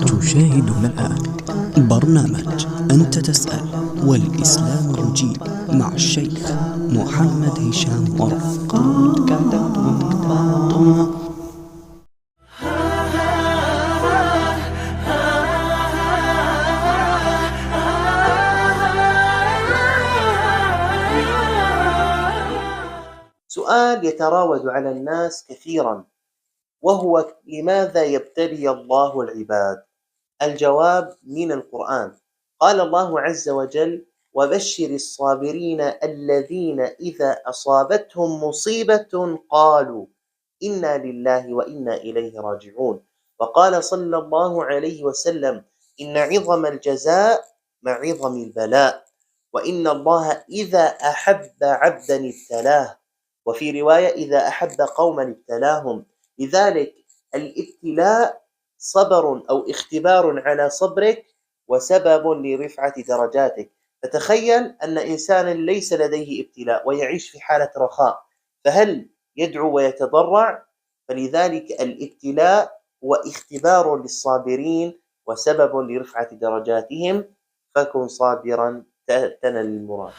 تشاهدون الآن برنامج أنت تسأل والإسلام يجيب مع الشيخ محمد هشام مرفق. سؤال يتراود على الناس كثيرا، وهو لماذا يبتلي الله العباد؟ الجواب من القرآن. قال الله عز وجل: وبشر الصابرين الذين إذا أصابتهم مصيبة قالوا إنا لله وإنا إليه راجعون. وقال صلى الله عليه وسلم: إن عظم الجزاء مع عظم البلاء، وإن الله إذا أحب عبدا ابتلاه، وفي رواية إذا أحب قوما ابتلاهم. لذلك الابتلاء صبر أو اختبار على صبرك وسبب لرفعة درجاتك. فتخيل أن إنسانا ليس لديه ابتلاء ويعيش في حالة رخاء، فهل يدعو ويتضرع؟ فلذلك الابتلاء هو اختبار للصابرين وسبب لرفعة درجاتهم، فكن صابرا تنل المراد.